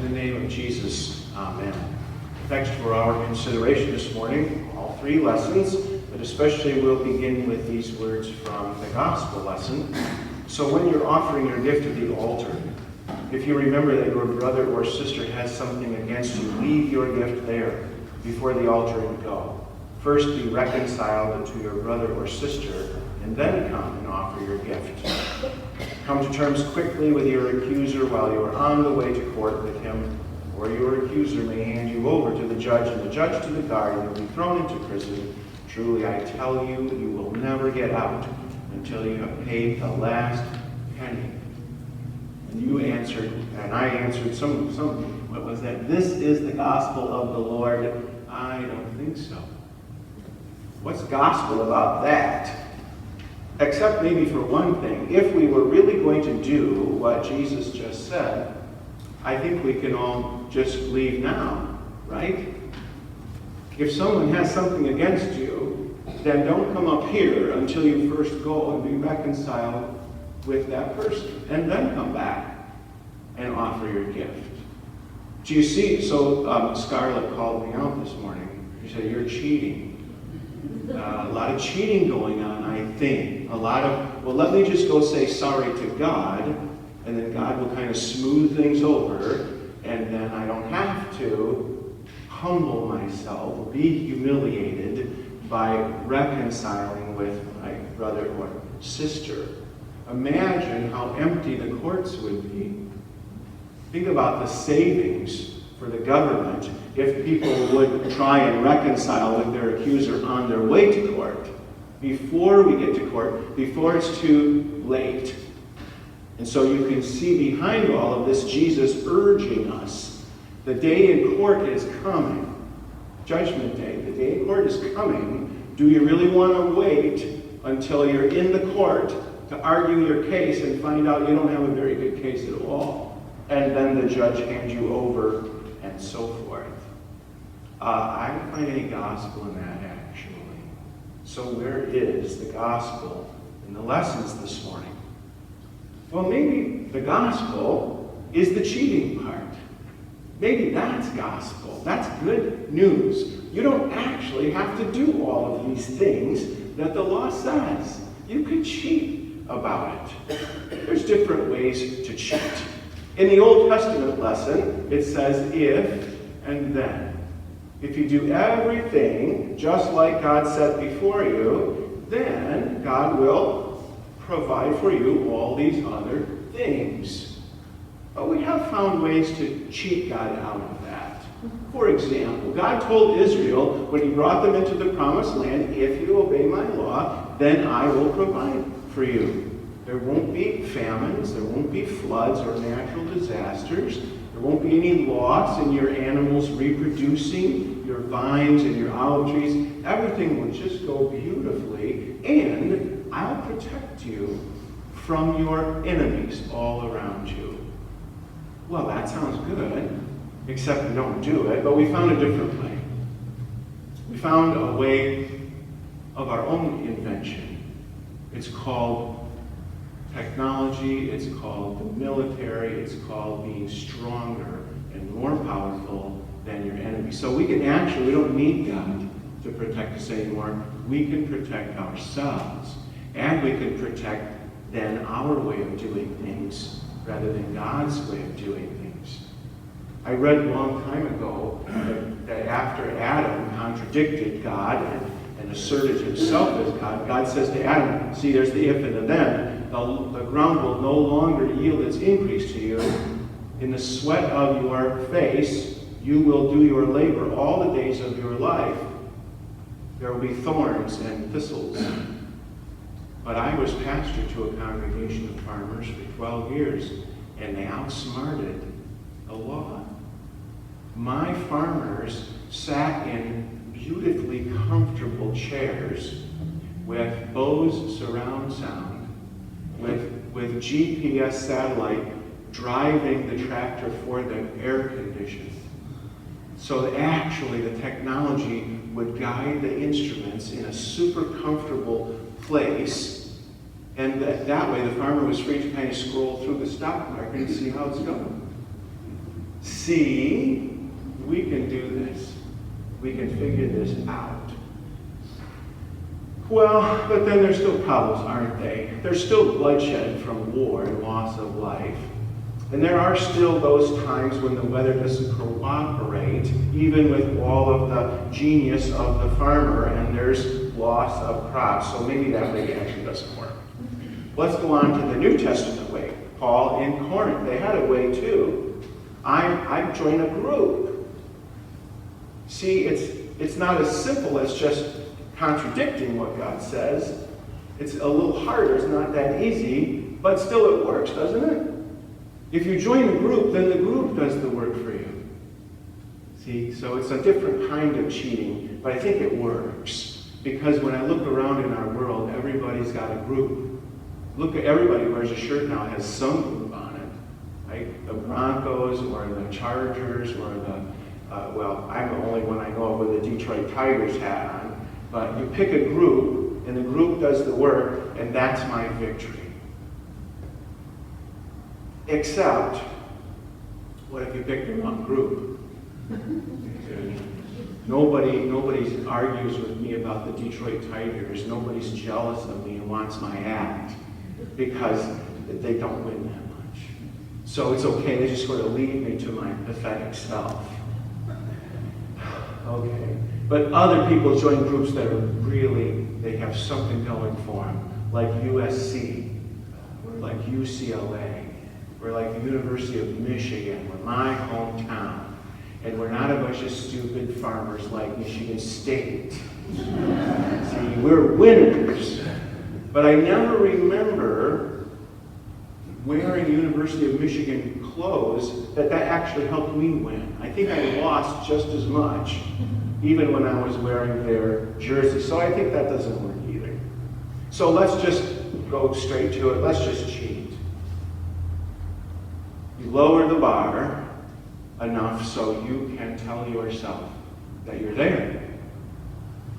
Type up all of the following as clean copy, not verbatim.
the name of Jesus, amen. Text for our consideration this morning, all three lessons, but especially we'll begin with these words from the gospel lesson. So when you're offering your gift at the altar, if you remember that your brother or sister has something against you, leave your gift there before the altar and go. First be reconciled to your brother or sister, and then come and offer your gift. Come to terms quickly with your accuser while you are on the way to court with him, or your accuser may hand you over to the judge, and the judge to the guard, and you'll be thrown into prison. Truly, I tell you, you will never get out until you have paid the last penny. And you answered, and I answered, what was that? This is the gospel of the Lord. I don't think so. What's gospel about that? Except maybe for one thing. If we were really going to do what Jesus just said, I think we can all just leave now, right? If someone has something against you, then don't come up here until you first go and be reconciled with that person, and then come back and offer your gift. Do you see? So Scarlett called me out this morning. She said, "You're cheating." A lot of cheating going on, I think. A lot of, well, let me just go say sorry to God, and then God will kind of smooth things over, and then I don't have to humble myself or be humiliated by reconciling with my brother or sister. Imagine how empty the courts would be. Think about the savings for the government if people would try and reconcile with their accuser on their way to court, before we get to court, before it's too late. And so you can see behind all of this Jesus urging us. The day in court is coming. Judgment Day. The day in court is coming. Do you really want to wait until you're in the court to argue your case and find out you don't have a very good case at all? And then the judge hands you over and so forth. I don't find any gospel in that, actually. So where is the gospel in the lessons this morning? Well, maybe the gospel is the cheating part. Maybe that's gospel. That's good news. You don't actually have to do all of these things that the law says. You could cheat about it. There's different ways to cheat. In the Old Testament lesson, it says if and then. If you do everything just like God set before you, then God will provide for you all these other things. But we have found ways to cheat God out of that. For example, God told Israel when he brought them into the promised land, if you obey my law, then I will provide for you. There won't be famines, there won't be floods or natural disasters. There won't be any loss in your animals reproducing, your vines and your olive trees. Everything will just go beautifully, and I'll protect you from your enemies all around you. Well, that sounds good, except we don't do it, but we found a different way. We found a way of our own invention. It's called technology, it's called the military, it's called being stronger and more powerful than your enemy. So we don't need God to protect us anymore. We can protect ourselves, and we can protect then our way of doing things rather than God's way of doing things. I read a long time ago that after Adam contradicted God and asserted himself as God, God says to Adam, see, there's the if and the then, the ground will no longer yield its increase to you. In the sweat of your face, you will do your labor all the days of your life. There will be thorns and thistles. But I was pastor to a congregation of farmers for 12 years, and they outsmarted the law. My farmers sat in beautifully comfortable chairs with Bose surround sound, with GPS satellite driving the tractor for them, air conditioned. So that actually the technology would guide the instruments in a super comfortable place, and that way the farmer was free to kind of scroll through the stock market and see how it's going. See, we can do this. We can figure this out. Well, but then there's still problems, aren't they? There's still bloodshed from war and loss of life. And there are still those times when the weather doesn't cooperate, even with all of the genius of the farmer, and there's loss of crops. So maybe that way actually doesn't work. Let's go on to the New Testament way. Paul in Corinth, they had a way too. I joined a group. See, it's not as simple as just contradicting what God says. It's a little harder. It's not that easy, but still it works, doesn't it? If you join a group, then the group does the work for you. See, so it's a different kind of cheating, but I think it works. Because when I look around in our world, everybody's got a group. Look at everybody wears a shirt now, has some group on it. Right? The Broncos or the Chargers or well, I'm the only one I know of with a Detroit Tigers hat on. But you pick a group, and the group does the work, and that's my victory. Except, what if you pick the wrong group? Nobody argues with me about the Detroit Tigers. Nobody's jealous of me and wants my act because they don't win that much. So it's okay. They just sort of leave me to my pathetic self. Okay. But other people join groups that are really, they have something going for them, like USC, or like UCLA, or like the University of Michigan, or my hometown. And we're not a bunch of stupid farmers like Michigan State. See, we're winners. But I never remember wearing University of Michigan clothes that actually helped me win. I think I lost just as much, even when I was wearing their jersey. So I think that doesn't work either. So let's just go straight to it. Let's just cheat. You lower the bar enough so you can tell yourself that you're there.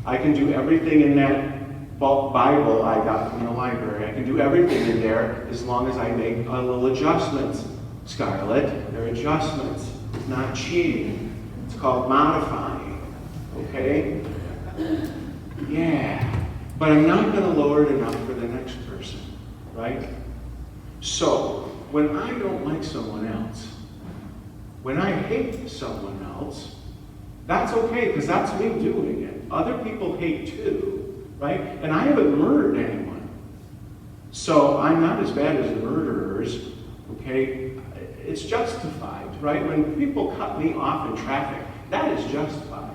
I can do everything in that Bible I got from the library. I can do everything in there as long as I make a little adjustments. Scarlett, they're adjustments. It's not cheating. It's called modifying. Okay? Yeah. But I'm not going to lower it enough for the next person. Right? So, when I don't like someone else, when I hate someone else, that's okay, because that's me doing it. Other people hate too, right? And I haven't murdered anyone. So I'm not as bad as the murderers, okay? It's justified, right? When people cut me off in traffic, that is justified.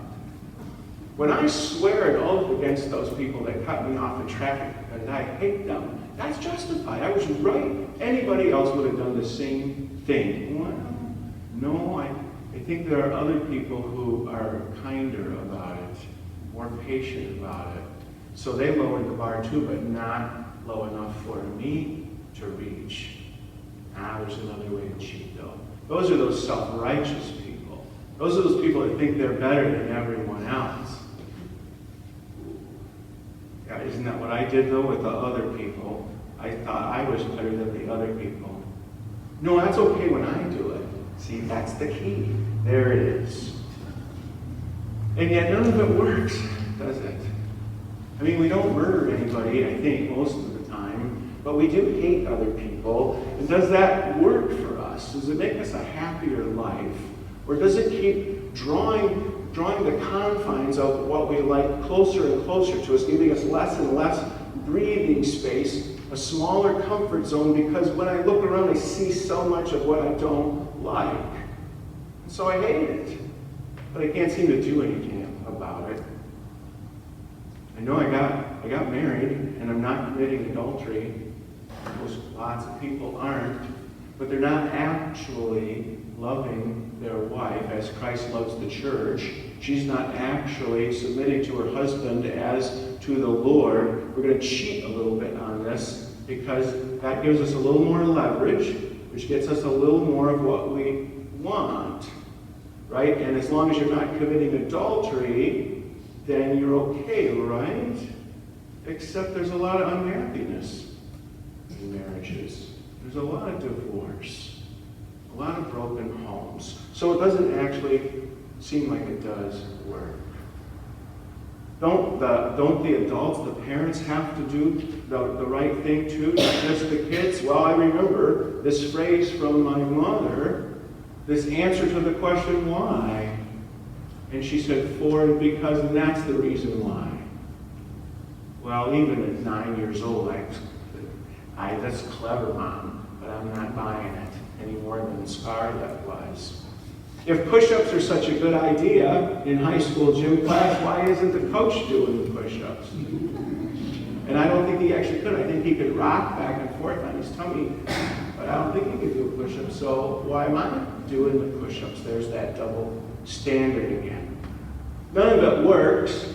When I swear an oath against those people that cut me off in traffic because I hate them, that's justified. I was right. Anybody else would have done the same thing. Well, no, I think there are other people who are kinder about it, more patient about it. So they lowered the bar too, but not low enough for me to reach. There's another way to cheat though. Those are those self-righteous people. Those are those people that think they're better than everyone else. Yeah, isn't that what I did though with the other people? I thought I was better than the other people. No, that's okay when I do it. See, that's the key. There it is. And yet none of it works, does it? I mean, we don't murder anybody, I think, most of the time, but we do hate other people. And does that work for us? Does it make us a happier life? Or does it keep drawing the confines of what we like closer and closer to us, giving us less and less breathing space, a smaller comfort zone, because when I look around, I see so much of what I don't like. And so I hate it. But I can't seem to do anything about it. I know I got married, and I'm not committing adultery. Lots of people aren't. But they're not actually loving their wife as Christ loves the church. She's not actually submitting to her husband as to the Lord. We're going to cheat a little bit on this because that gives us a little more leverage, which gets us a little more of what we want, right? And as long as you're not committing adultery, then you're okay, right? Except there's a lot of unhappiness in marriages. There's a lot of divorce, a lot of broken homes. So it doesn't actually seem like it does work. Don't the adults, the parents, have to do the right thing too, not just the kids? Well, I remember this phrase from my mother, this answer to the question, why? And she said, for and because, and that's the reason why. Well, even at 9 years old, that's clever, Mom, but I'm not buying it any more than Scarlett was. If push-ups are such a good idea in high school gym class, why isn't the coach doing the push-ups? And I don't think he actually could. I think he could rock back and forth on his tummy, but I don't think he could do a push-up. So why am I doing the push-ups? There's that double standard again. None of it works,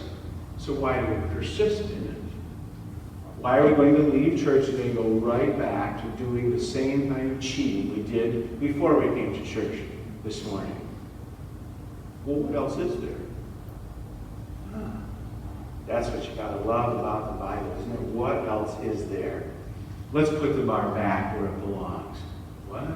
so why do we persist in it? Why are we going to leave church today and go right back to doing the same kind of cheating we did before we came to church this morning? Well, what else is there? That's what you gotta love about the Bible, isn't it? What else is there? Let's put the bar back where it belongs. What?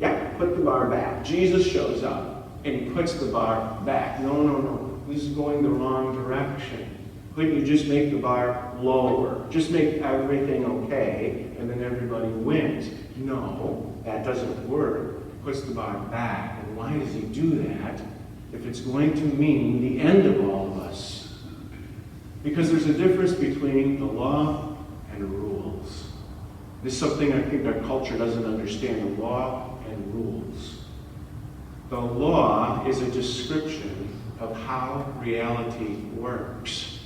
Yeah, put the bar back. Jesus shows up and he puts the bar back. No. This is going the wrong direction. Couldn't you just make the bar lower? Just make everything okay, and then everybody wins. No, that doesn't work. He puts the bar back. And why does he do that if it's going to mean the end of all of us? Because there's a difference between the law and rules. This is something I think our culture doesn't understand, the law and rules. The law is a description of how reality works.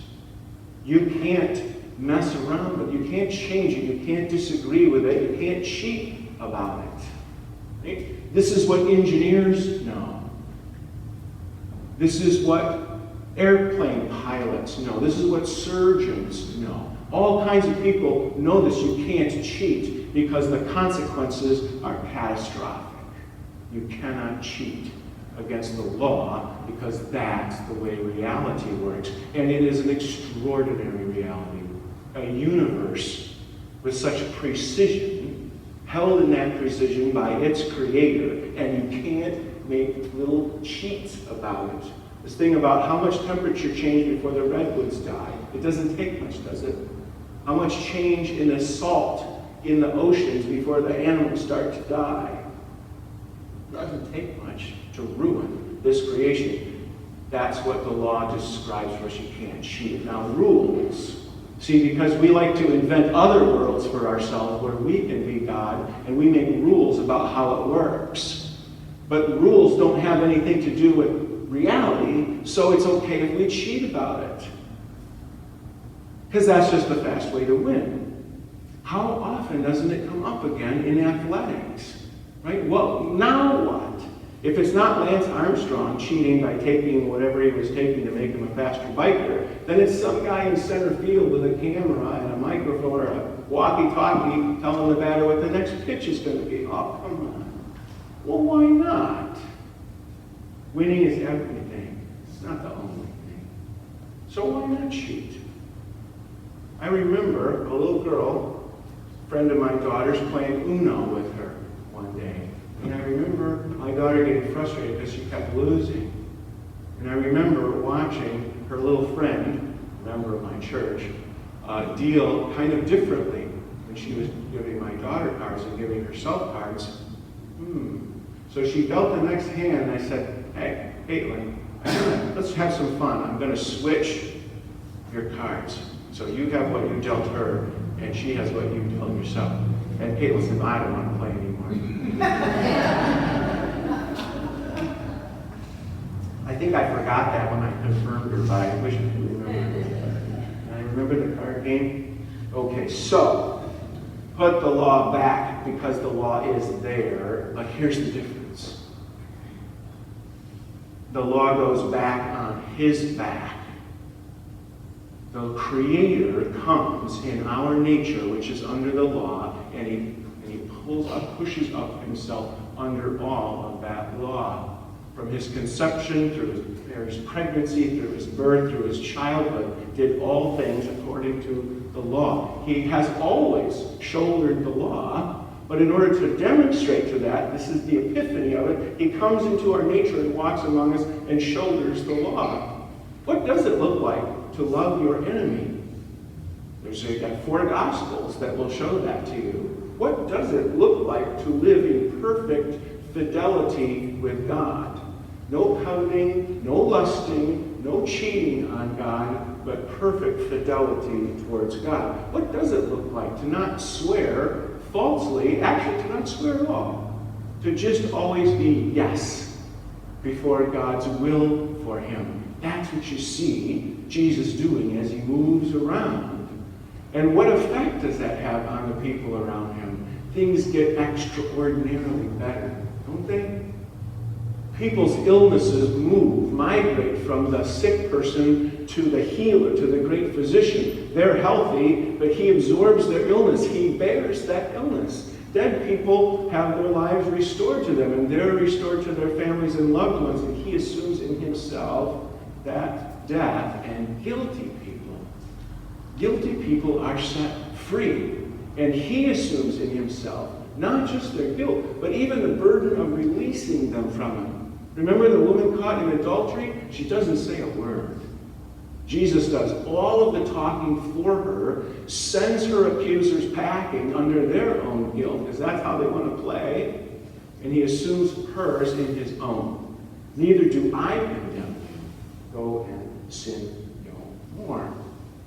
You can't mess around with it. You can't change it. You can't disagree with it. You can't cheat about it. Right? This is what engineers know. This is what airplane pilots know. This is what surgeons know. All kinds of people know this. You can't cheat because the consequences are catastrophic. You cannot cheat against the law because that's the way reality works. And it is an extraordinary reality. A universe with such precision, held in that precision by its creator, and you can't make little cheats about it. This thing about how much temperature change before the redwoods die. It doesn't take much, does it? How much change in the salt in the oceans before the animals start to die. It doesn't take much to ruin this creation. That's what the law describes for us. You can't cheat. Now, rules. See, because we like to invent other worlds for ourselves where we can be God, and we make rules about how it works. But rules don't have anything to do with reality, so it's okay if we cheat about it. Because that's just the fast way to win. How often doesn't it come up again in athletics? Right? Well, now what? If it's not Lance Armstrong cheating by taking whatever he was taking to make him a faster biker, then it's some guy in center field with a camera and a microphone or a walkie-talkie telling the batter what the next pitch is going to be. Oh, come on. Well, why not? Winning is everything. It's not the only thing. So why not cheat? I remember a little girl, a friend of my daughter's, playing Uno with her one day. And I remember my daughter getting frustrated because she kept losing. And I remember watching her little friend, a member of my church, deal kind of differently when she was giving my daughter cards and giving herself cards. So she dealt the next hand, and I said, hey, Caitlin, let's have some fun. I'm going to switch your cards. So you have what you dealt her, and she has what you dealt yourself. And Caitlin said, I don't want to play anymore. I think I forgot that when I confirmed her, but I wish I could remember. Can I remember the card game? Okay, so put the law back because the law is there, but here's the difference. The law goes back on his back. The Creator comes in our nature, which is under the law, and he pushes up himself under all of that law. From his conception, through his pregnancy, through his birth, through his childhood, did all things according to the law. He has always shouldered the law, But in order to demonstrate to that, this is the epiphany of it, he comes into our nature and walks among us and shoulders the law. What does it look like to love your enemy? You've got 4 Gospels that will show that to you. What does it look like to live in perfect fidelity with God? No pouting, no lusting, no cheating on God, but perfect fidelity towards God. What does it look like to not swear falsely, actually to not swear at all, to just always be yes before God's will for him? That's what you see Jesus doing as he moves around. And what effect does that have on the people around him? Things get extraordinarily better, don't they? People's illnesses migrate from the sick person to the healer, to the great physician. They're healthy, but he absorbs their illness. He bears that illness. Dead people have their lives restored to them, and they're restored to their families and loved ones, and he assumes in himself that death. And guilty people are set free. And he assumes in himself not just their guilt, but even the burden of releasing them from it. Remember the woman caught in adultery? She doesn't say a word. Jesus does all of the talking for her, sends her accusers packing under their own guilt, because that's how they want to play, and he assumes hers in his own. Neither do I condemn you. Go and sin no more.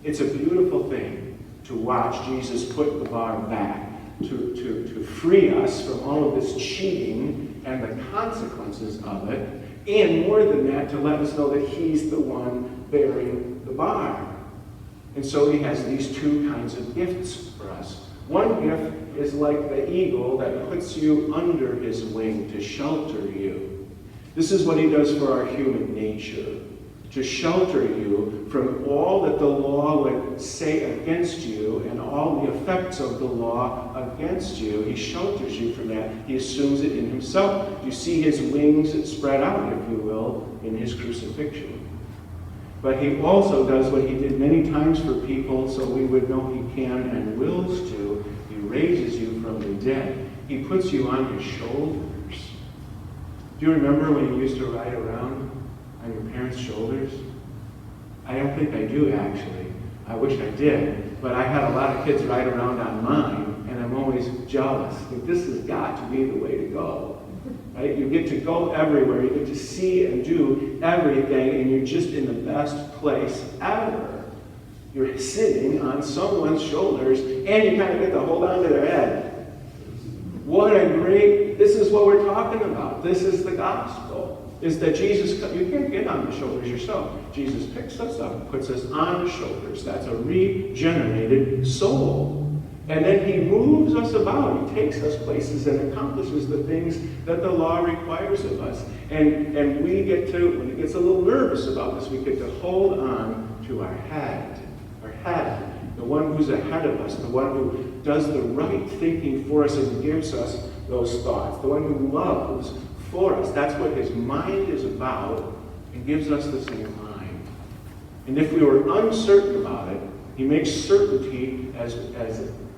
It's a beautiful thing to watch Jesus put the bar back, to free us from all of this cheating and the consequences of it, and more than that, to let us know that he's the one bearing the bar. And so he has these 2 kinds of gifts for us. One gift is like the eagle that puts you under his wing to shelter you. This is what he does for our human nature, to shelter you from all that the law would say against you and all the effects of the law against you. He shelters you from that. He assumes it in himself. You see his wings spread out, if you will, in his crucifixion. But he also does what he did many times for people, so we would know he can and wills to. He raises you from the dead. He puts you on his shoulders. Do you remember when you used to ride around on your parents' shoulders? I don't think I do, actually. I wish I did. But I had a lot of kids ride around on mine, and I'm always jealous. But this has got to be the way to go. Right? You get to go everywhere. You get to see and do everything, and you're just in the best place ever. You're sitting on someone's shoulders, and you kind of get to hold on to their head. What a great, this is what we're talking about. This is the gospel. Is that Jesus, you can't get on the shoulders yourself. Jesus picks us up, puts us on the shoulders. That's a regenerated soul. And then he moves us about. He takes us places and accomplishes the things that the law requires of us. And we get to, when it gets a little nervous about this, we get to hold on to our head, the one who's ahead of us, the one who does the right thinking for us and gives us those thoughts, the one who loves for us. That's what his mind is about, and gives us the same mind. And if we were uncertain about it, he makes certainty as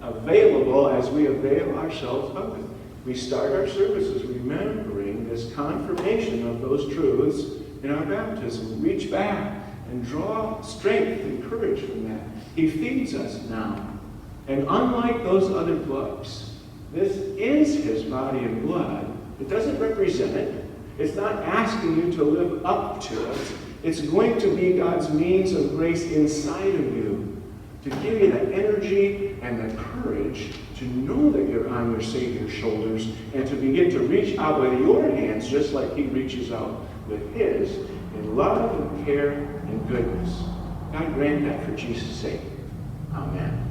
available as we avail ourselves of it. We start our services remembering this confirmation of those truths in our baptism. Reach back and draw strength and courage from that. He feeds us now. And unlike those other books, this is his body and blood. It doesn't represent it. It's not asking you to live up to it. It's going to be God's means of grace inside of you to give you the energy and the courage to know that you're on your Savior's shoulders and to begin to reach out with your hands just like he reaches out with his in love and care and goodness. God grant that for Jesus' sake. Amen.